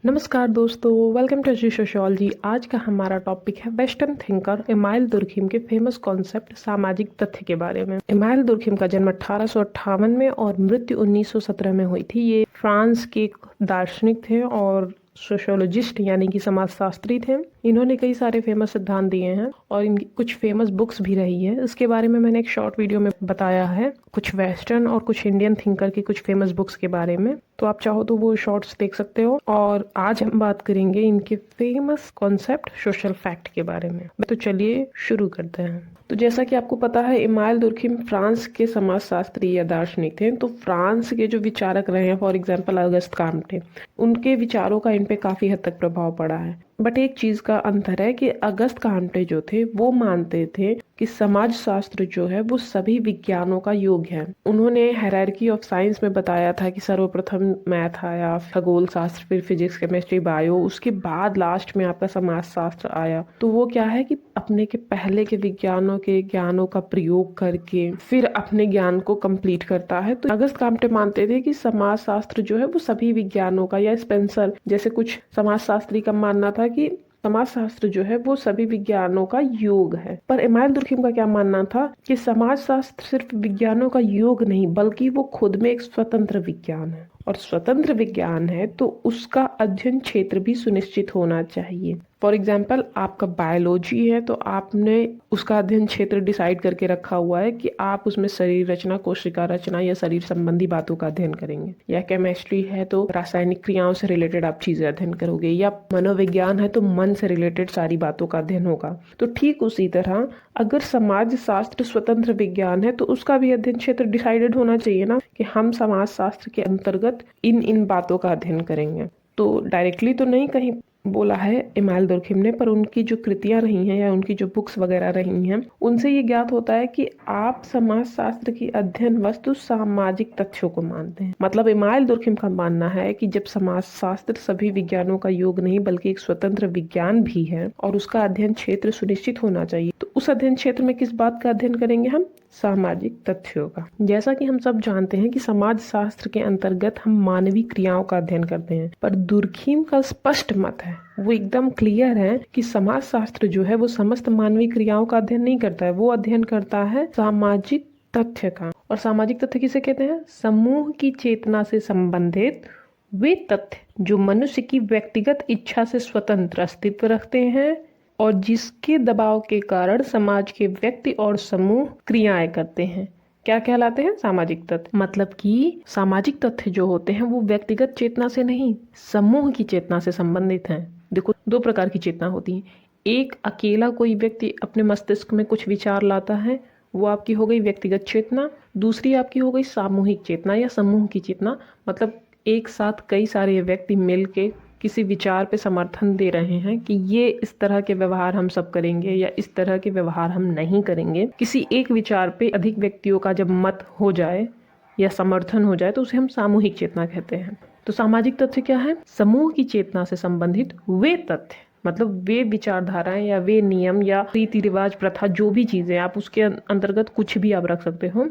नमस्कार दोस्तों, welcome to sociology. आज का हमारा टॉपिक है वेस्टर्न थिंकर इमाइल दुर्खिम के फेमस कॉन्सेप्ट सामाजिक तथ्य के बारे में। इमाइल दुर्खिम का जन्म 1858 में और मृत्यु 1917 में हुई थी। ये फ्रांस के एक दार्शनिक थे और सोशियोलॉजिस्ट यानी कि समाजशास्त्री थे। इन्होंने कई सारे फेमस सिद्धांत दिए हैं और इनकी कुछ फेमस बुक्स भी रही है। इसके बारे में मैंने एक शॉर्ट वीडियो में बताया है, कुछ वेस्टर्न और कुछ इंडियन थिंकर की कुछ फेमस बुक्स के बारे में, तो आप चाहो तो वो शॉर्ट्स देख सकते हो। और आज हम बात करेंगे इनके फेमस कॉन्सेप्ट सोशल फैक्ट के बारे में। तो चलिए शुरू करते हैं। तो जैसा कि आपको पता है, इमाइल दुर्खिम फ्रांस के समाजशास्त्री या दार्शनिक थे। तो फ्रांस के जो विचारक रहे हैं, फॉर एग्जांपल अगस्त काम्टे, उनके विचारों का इन पे काफी हद तक प्रभाव पड़ा है। बट एक चीज का अंतर है कि अगस्त काम्टे जो थे वो मानते थे कि समाज शास्त्र जो है वो सभी विज्ञानों का योग है। उन्होंने हायरार्की ऑफ साइंस में बताया था कि सर्वप्रथम मैथ आया, खगोल शास्त्र, फिर फिजिक्स, केमिस्ट्री, बायो, उसके बाद लास्ट में आपका समाज शास्त्र आया। तो वो क्या है कि अपने के पहले के विज्ञानों के ज्ञानों का प्रयोग करके फिर अपने ज्ञान को कंप्लीट करता है। तो अगस्त काम्टे मानते थे कि समाज शास्त्र जो है वो सभी विज्ञानों का, या स्पेंसर जैसे कुछ समाजशास्त्री का मानना था कि समाजशास्त्र जो है वो सभी विज्ञानों का योग है। पर इमाइल दुर्खिम का क्या मानना था कि समाजशास्त्र सिर्फ विज्ञानों का योग नहीं बल्कि वो खुद में एक स्वतंत्र विज्ञान है, और स्वतंत्र विज्ञान है तो उसका अध्ययन क्षेत्र भी सुनिश्चित होना चाहिए। फॉर एग्जाम्पल, आपका बायोलॉजी है तो आपने उसका अध्ययन क्षेत्र डिसाइड करके रखा हुआ है कि आप उसमें शरीर रचना, कोशिका रचना या शरीर संबंधी बातों का अध्ययन करेंगे। या केमिस्ट्री है तो रासायनिक क्रियाओं से रिलेटेड आप चीजें अध्ययन करोगे, या मनोविज्ञान है तो मन से रिलेटेड सारी बातों का अध्ययन होगा। तो ठीक उसी तरह अगर समाज शास्त्र स्वतंत्र विज्ञान है तो उसका भी अध्ययन क्षेत्र डिसाइडेड होना चाहिए ना, कि हम समाज शास्त्र के अंतर्गत इन बातों का अध्ययन करेंगे। तो डायरेक्टली तो नहीं कहीं बोला है इमाइल दुर्खिम ने, पर उनकी जो कृतियां रही हैं या उनकी जो बुक्स वगैरह रही हैं उनसे ये ज्ञात होता है कि आप समाज शास्त्र की अध्ययन वस्तु सामाजिक तथ्यों को मानते हैं। मतलब इमाइल दुर्खिम का मानना है कि जब समाज शास्त्र सभी विज्ञानों का योग नहीं बल्कि एक स्वतंत्र विज्ञान भी है और उसका अध्ययन क्षेत्र सुनिश्चित होना चाहिए, तो उस अध्ययन क्षेत्र में किस बात का अध्ययन करेंगे हम? सामाजिक तथ्यों का। जैसा कि हम सब जानते हैं कि समाज शास्त्र के अंतर्गत हम मानवीय क्रियाओं का अध्ययन करते हैं, पर दुर्खिम का स्पष्ट मत है, वो एकदम क्लियर है कि समाज शास्त्र जो है वो समस्त मानवीय क्रियाओं का अध्ययन नहीं करता है, वो अध्ययन करता है सामाजिक तथ्य का। और सामाजिक तथ्य किसे कहते हैं? समूह की चेतना से संबंधित वे तथ्य जो मनुष्य की व्यक्तिगत इच्छा से स्वतंत्र अस्तित्व रखते हैं और जिसके दबाव के कारण समाज के व्यक्ति और समूह क्रियाएं करते हैं। क्या कहलाते हैं? सामाजिक तथ्य। मतलब कि सामाजिक तथ्य जो होते हैं वो व्यक्तिगत चेतना से नहीं, समूह की चेतना से संबंधित हैं। देखो, दो प्रकार की चेतना होती है। एक, अकेला कोई व्यक्ति अपने मस्तिष्क में कुछ विचार लाता है, वो आपकी हो गई व्यक्तिगत चेतना। दूसरी आपकी हो गई सामूहिक चेतना या समूह की चेतना। मतलब एक साथ कई सारे व्यक्ति मिलके किसी विचार पे समर्थन दे रहे हैं कि ये इस तरह के व्यवहार हम सब करेंगे या इस तरह के व्यवहार हम नहीं करेंगे। किसी एक विचार पे अधिक व्यक्तियों का जब मत हो जाए या समर्थन हो जाए तो उसे हम सामूहिक चेतना कहते हैं। तो सामाजिक तथ्य क्या है? समूह की चेतना से संबंधित वे तथ्य, मतलब वे विचारधाराएं या वे नियम या रीति रिवाज, प्रथा, जो भी चीजें, आप उसके अंतर्गत कुछ भी आप रख सकते हो,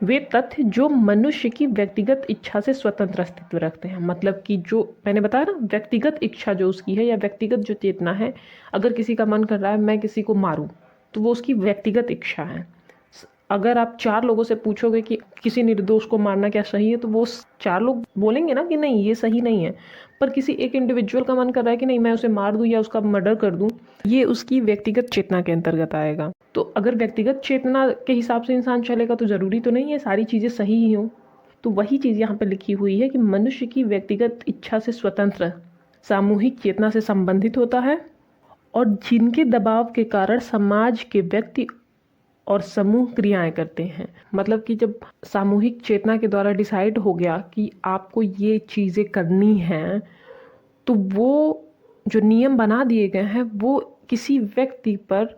वे तथ्य जो मनुष्य की व्यक्तिगत इच्छा से स्वतंत्र अस्तित्व रखते हैं। मतलब कि जो मैंने बताया ना, व्यक्तिगत इच्छा जो उसकी है या व्यक्तिगत जो चेतना है, अगर किसी का मन कर रहा है मैं किसी को मारूं तो वो उसकी व्यक्तिगत इच्छा है। अगर आप 4 लोगों से पूछोगे कि किसी निर्दोष को मारना क्या सही है, तो वो 4 लोग बोलेंगे ना कि नहीं ये सही नहीं है। पर किसी एक इंडिविजुअल का मन कर रहा है कि नहीं मैं उसे मार दूं या उसका मर्डर कर दूं, ये उसकी व्यक्तिगत चेतना के अंतर्गत आएगा। तो अगर व्यक्तिगत चेतना के हिसाब से इंसान चलेगा तो जरूरी तो नहीं है सारी चीजें सही ही हों। तो वही चीज यहाँ पे लिखी हुई है कि मनुष्य की व्यक्तिगत इच्छा से स्वतंत्र सामूहिक चेतना से संबंधित होता है और जिनके दबाव के कारण समाज के व्यक्ति और समूह क्रियाएं करते हैं। मतलब कि जब सामूहिक चेतना के द्वारा डिसाइड हो गया कि आपको ये चीजें करनी हैं, तो वो जो नियम बना दिए गए हैं वो किसी व्यक्ति पर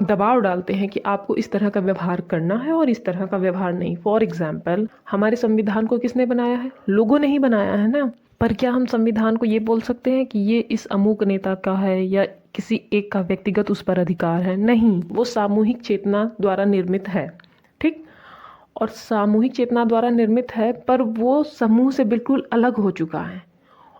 दबाव डालते हैं कि आपको इस तरह का व्यवहार करना है और इस तरह का व्यवहार नहीं। फॉर एग्जाम्पल, हमारे संविधान को किसने बनाया है? लोगों ने ही बनाया है ना। पर क्या हम संविधान को ये बोल सकते हैं कि ये इस अमुक नेता का है या किसी एक का व्यक्तिगत उस पर अधिकार है? नहीं, वो सामूहिक चेतना द्वारा निर्मित है। ठीक, और सामूहिक चेतना द्वारा निर्मित है पर वो समूह से बिल्कुल अलग हो चुका है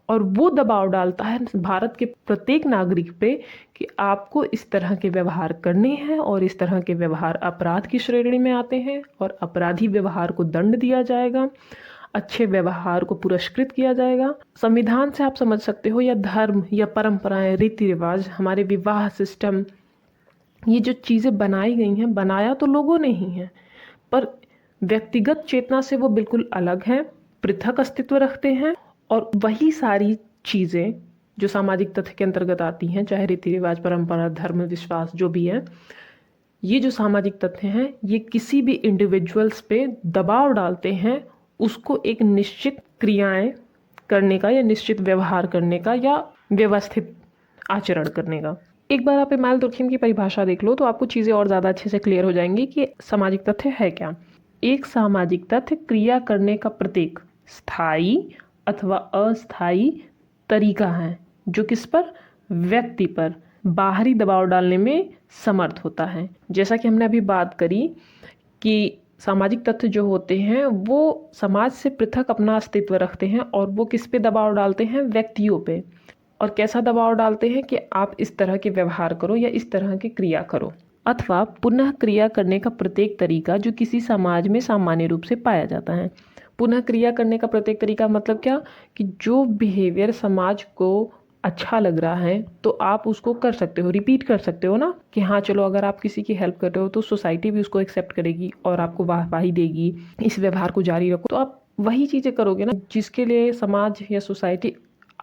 और वो दबाव डालता है भारत के प्रत्येक नागरिक पे कि आपको इस तरह के व्यवहार करने हैं और इस तरह के व्यवहार अपराध की श्रेणी में आते हैं और अपराधी व्यवहार को दंड दिया जाएगा, अच्छे व्यवहार को पुरस्कृत किया जाएगा। संविधान से आप समझ सकते हो, या धर्म या परंपराएं, रीति रिवाज, हमारे विवाह सिस्टम, ये जो चीज़ें बनाई गई हैं, बनाया तो लोगों ने ही है, पर व्यक्तिगत चेतना से वो बिल्कुल अलग हैं, पृथक अस्तित्व रखते हैं। और वही सारी चीज़ें जो सामाजिक तथ्य के अंतर्गत आती हैं, चाहे रीति रिवाज, परंपरा, धर्म, विश्वास, जो भी है, ये जो सामाजिक तथ्य हैं, ये किसी भी इंडिविजुअल्स पे दबाव डालते हैं उसको एक निश्चित क्रियाएं करने का या निश्चित व्यवहार करने का या व्यवस्थित आचरण करने का। एक बार आप इमाइल दुर्खिम की परिभाषा देख लो तो आपको चीज़ें और ज़्यादा अच्छे से क्लियर हो जाएंगी कि सामाजिक तथ्य है क्या। एक सामाजिक तथ्य क्रिया करने का प्रत्येक स्थायी अथवा अस्थायी तरीका है जो किस पर, व्यक्ति पर बाहरी दबाव डालने में समर्थ होता है। जैसा कि हमने अभी बात करी कि सामाजिक तथ्य जो होते हैं वो समाज से पृथक अपना अस्तित्व रखते हैं और वो किस पे दबाव डालते हैं, व्यक्तियों पे। और कैसा दबाव डालते हैं कि आप इस तरह के व्यवहार करो या इस तरह की क्रिया करो, अथवा पुनः क्रिया करने का प्रत्येक तरीका जो किसी समाज में सामान्य रूप से पाया जाता है। पुनः क्रिया करने का प्रत्येक तरीका मतलब क्या, कि जो बिहेवियर समाज को अच्छा लग रहा है तो आप उसको कर सकते हो, रिपीट कर सकते हो ना, कि हाँ चलो अगर आप किसी की हेल्प कर रहे हो तो सोसाइटी भी उसको एक्सेप्ट करेगी और आपको वाहवाही देगी, इस व्यवहार को जारी रखो, तो आप वही चीज़ें करोगे ना जिसके लिए समाज या सोसाइटी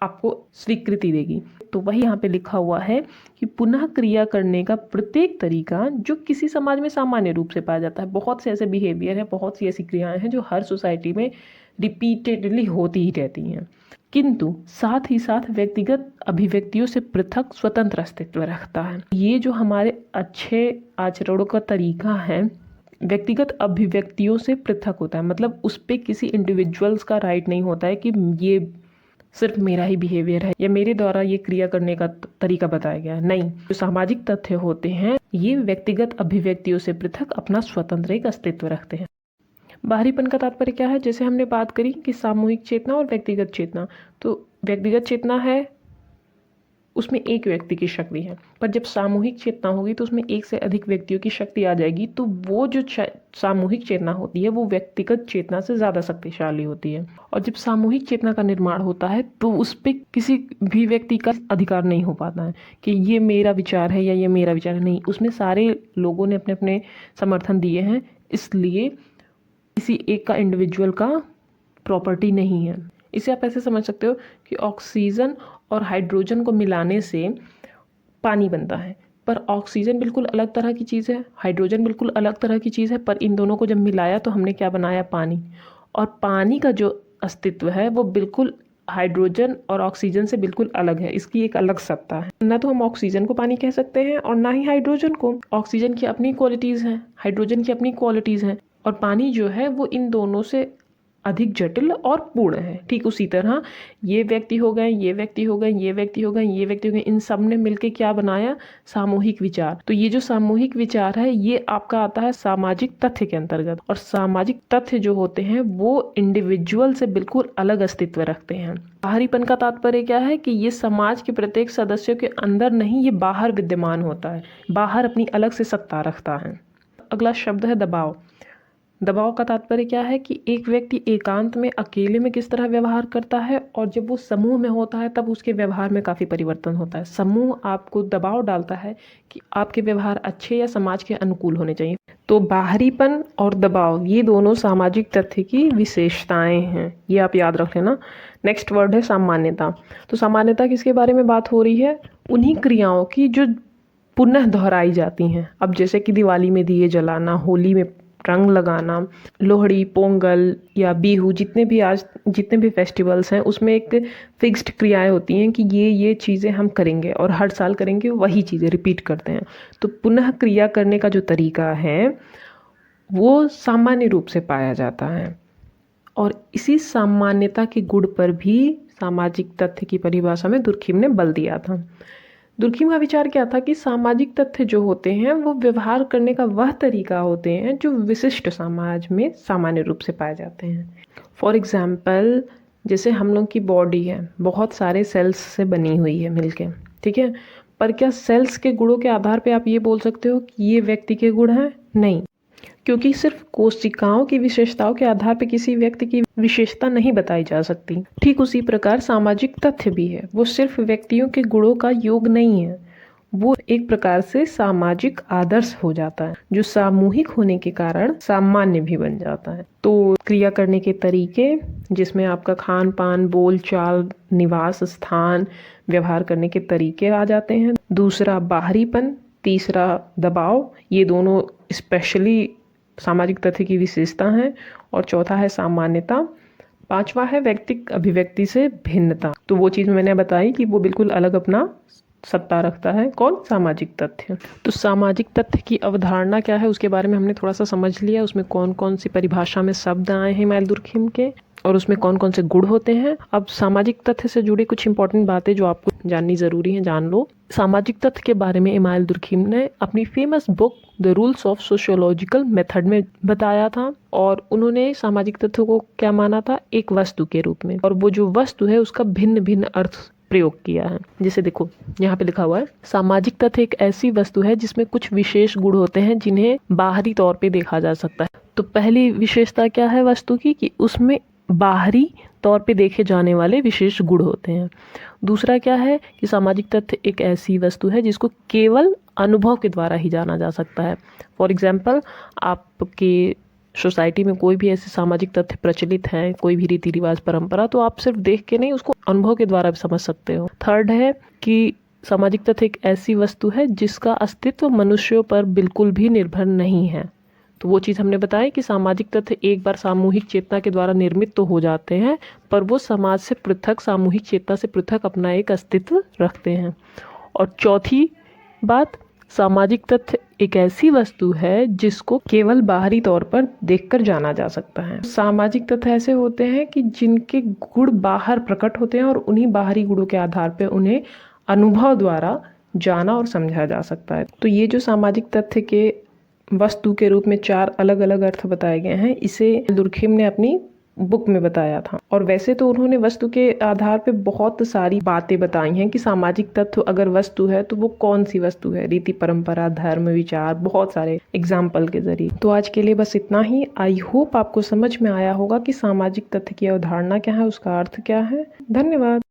आपको स्वीकृति देगी। तो वही यहाँ पे लिखा हुआ है कि पुनः क्रिया करने का प्रत्येक तरीका जो किसी समाज में सामान्य रूप से पाया जाता है। बहुत से ऐसे बिहेवियर है, बहुत सी ऐसी क्रियाएं हैं जो हर सोसाइटी में रिपीटेडली होती ही रहती हैं, किंतु साथ ही साथ व्यक्तिगत अभिव्यक्तियों से पृथक स्वतंत्र अस्तित्व रखता है। ये जो हमारे अच्छे आचरणों का तरीका है व्यक्तिगत अभिव्यक्तियों से पृथक होता है, मतलब उस पर किसी इंडिविजुअल्स का राइट नहीं होता है कि ये सिर्फ मेरा ही बिहेवियर है या मेरे द्वारा ये क्रिया करने का तरीका बताया गया है। नहीं, जो सामाजिक तथ्य होते हैं ये व्यक्तिगत अभिव्यक्तियों से पृथक अपना स्वतंत्र एक अस्तित्व रखते हैं। बाहरीपन का तात्पर्य क्या है, जैसे हमने बात करी कि सामूहिक चेतना और व्यक्तिगत चेतना, तो व्यक्तिगत चेतना है उसमें एक व्यक्ति की शक्ति है, पर जब सामूहिक चेतना होगी तो उसमें एक से अधिक व्यक्तियों की शक्ति आ जाएगी, तो वो जो सामूहिक चेतना होती है वो व्यक्तिगत चेतना से ज़्यादा शक्तिशाली होती है। और जब सामूहिक चेतना का निर्माण होता है तो उस पर किसी भी व्यक्ति का अधिकार नहीं हो पाता है कि ये मेरा विचार है या ये मेरा विचार है, नहीं, उसमें सारे लोगों ने अपने अपने समर्थन दिए हैं, इसलिए किसी एक का इंडिविजुअल का प्रॉपर्टी नहीं है। इसे आप ऐसे समझ सकते हो कि ऑक्सीजन और हाइड्रोजन को मिलाने से पानी बनता है, पर ऑक्सीजन बिल्कुल अलग तरह की चीज़ है, हाइड्रोजन बिल्कुल अलग तरह की चीज़ है, पर इन दोनों को जब मिलाया तो हमने क्या बनाया, पानी। और पानी का जो अस्तित्व है वो बिल्कुल हाइड्रोजन और ऑक्सीजन से बिल्कुल अलग है, इसकी एक अलग सत्ता है। ना तो हम ऑक्सीजन को पानी कह सकते हैं और ना ही हाइड्रोजन को। ऑक्सीजन की अपनी क्वालिटीज़ हैं, हाइड्रोजन की अपनी क्वालिटीज़ हैं, और पानी जो है वो इन दोनों से अधिक जटिल और पूर्ण है। ठीक उसी तरह ये व्यक्ति हो गए, ये व्यक्ति हो गए, ये व्यक्ति हो गए, ये व्यक्ति हो गए, इन सब ने मिलकर क्या बनाया, सामूहिक विचार। तो ये जो सामूहिक विचार है ये आपका आता है सामाजिक तथ्य के अंतर्गत, और सामाजिक तथ्य जो होते हैं वो इंडिविजुअल से बिल्कुल अलग अस्तित्व रखते हैं। बाहरीपन का तात्पर्य क्या है कि ये समाज के प्रत्येक सदस्यों के अंदर नहीं, ये बाहर विद्यमान होता है, बाहर अपनी अलग से सत्ता रखता है। अगला शब्द है दबाव। दबाव का तात्पर्य क्या है कि एक व्यक्ति एकांत में अकेले में किस तरह व्यवहार करता है और जब वो समूह में होता है तब उसके व्यवहार में काफ़ी परिवर्तन होता है। समूह आपको दबाव डालता है कि आपके व्यवहार अच्छे या समाज के अनुकूल होने चाहिए। तो बाहरीपन और दबाव ये दोनों सामाजिक तथ्य की विशेषताएं हैं, ये आप याद रख लेना। नेक्स्ट वर्ड है सामान्यता। तो सामान्यता किसके बारे में बात हो रही है, उन्हीं क्रियाओं की जो पुनः दोहराई जाती हैं। अब जैसे कि दिवाली में दिए जलाना, होली में रंग लगाना, लोहड़ी, पोंगल या बिहू, जितने भी फेस्टिवल्स हैं उसमें एक फिक्स्ड क्रियाएं होती हैं कि ये चीज़ें हम करेंगे और हर साल करेंगे, वही चीज़ें रिपीट करते हैं। तो पुनः क्रिया करने का जो तरीका है वो सामान्य रूप से पाया जाता है, और इसी सामान्यता के गुण पर भी सामाजिक तथ्य की परिभाषा में दुर्खिम ने बल दिया था। दुर्खिम का विचार क्या था कि सामाजिक तथ्य जो होते हैं वो व्यवहार करने का वह तरीका होते हैं जो विशिष्ट समाज में सामान्य रूप से पाए जाते हैं। फॉर एग्जाम्पल, जैसे हम लोग की बॉडी है बहुत सारे सेल्स से बनी हुई है मिलके, ठीक है। पर क्या सेल्स के गुणों के आधार पे आप ये बोल सकते हो कि ये व्यक्ति के गुण हैं? नहीं, क्योंकि सिर्फ कोशिकाओं की विशेषताओं के आधार पर किसी व्यक्ति की विशेषता नहीं बताई जा सकती। ठीक उसी प्रकार सामाजिक तथ्य भी है, वो सिर्फ व्यक्तियों के गुणों का योग नहीं है, वो एक प्रकार से सामाजिक आदर्श हो जाता है जो सामूहिक होने के कारण सामान्य भी बन जाता है। तो क्रिया करने के तरीके जिसमें आपका खान पान, बोल चाल, निवास स्थान, व्यवहार करने के तरीके आ जाते हैं। दूसरा बाहरीपन, तीसरा दबाव, ये दोनों स्पेशली सामाजिक तथ्य की विशेषता है। और चौथा है सामान्यता। पांचवा है व्यक्तिक अभिव्यक्ति से भिन्नता। तो वो चीज़ मैंने बताई कि वो बिल्कुल अलग अपना सत्ता रखता है। कौन? सामाजिक तथ्य। तो सामाजिक तथ्य की अवधारणा क्या है उसके बारे में हमने थोड़ा सा समझ लिया। उसमें कौन कौन सी परिभाषा में शब्द आए हैं इमाइल दुर्खिम के, और उसमें कौन कौन से गुण होते हैं। अब सामाजिक तथ्य से जुड़ी कुछ इंपॉर्टेंट बातें जो आपको जाननी जरूरी है, जान लो। सामाजिक तथ्य के बारे में इमाइल दुर्खिम ने अपनी famous book the rules of sociological method में बताया था। और उन्होंने सामाजिक तथ्य को क्या माना था? एक वस्तु के रूप में, और वो जो वस्तु है उसका भिन्न भिन्न अर्थ प्रयोग किया है। जैसे देखो यहाँ पे लिखा हुआ है, सामाजिक तथ्य एक ऐसी वस्तु है जिसमें कुछ विशेष गुण होते हैं जिन्हें बाहरी तौर पे देखा जा सकता है। तो पहली विशेषता क्या है वस्तु की? कि उसमें बाहरी तौर पे देखे जाने वाले विशेष गुण होते हैं। दूसरा क्या है कि सामाजिक तथ्य एक ऐसी वस्तु है जिसको केवल अनुभव के द्वारा ही जाना जा सकता है। फॉर एग्जाम्पल, आपके सोसाइटी में कोई भी ऐसे सामाजिक तथ्य प्रचलित हैं, कोई भी रीति रिवाज परंपरा, तो आप सिर्फ देख के नहीं, उसको अनुभव के द्वारा भी समझ सकते हो। थर्ड है कि सामाजिक तथ्य एक ऐसी वस्तु है जिसका अस्तित्व मनुष्यों पर बिल्कुल भी निर्भर नहीं है। तो वो चीज़ हमने बताया कि सामाजिक तथ्य एक बार सामूहिक चेतना के द्वारा निर्मित तो हो जाते हैं, पर वो समाज से पृथक, सामूहिक चेतना से पृथक अपना एक अस्तित्व रखते हैं। और चौथी बात, सामाजिक तथ्य एक ऐसी वस्तु है जिसको केवल बाहरी तौर पर देखकर जाना जा सकता है। सामाजिक तथ्य ऐसे होते हैं कि जिनके गुण बाहर प्रकट होते हैं और उन्हीं बाहरी गुणों के आधार पर उन्हें अनुभव द्वारा जाना और समझा जा सकता है। तो ये जो सामाजिक तथ्य के वस्तु के रूप में 4 अलग अलग अर्थ बताए गए हैं, इसे दुर्खिम ने अपनी बुक में बताया था। और वैसे तो उन्होंने वस्तु के आधार पे बहुत सारी बातें बताई हैं कि सामाजिक तत्व अगर वस्तु है तो वो कौन सी वस्तु है, रीति परंपरा, धर्म, विचार, बहुत सारे एग्जाम्पल के जरिए। तो आज के लिए बस इतना ही। आई होप आपको समझ में आया होगा कि सामाजिक तथ्य की अवधारणा क्या है, उसका अर्थ क्या है। धन्यवाद।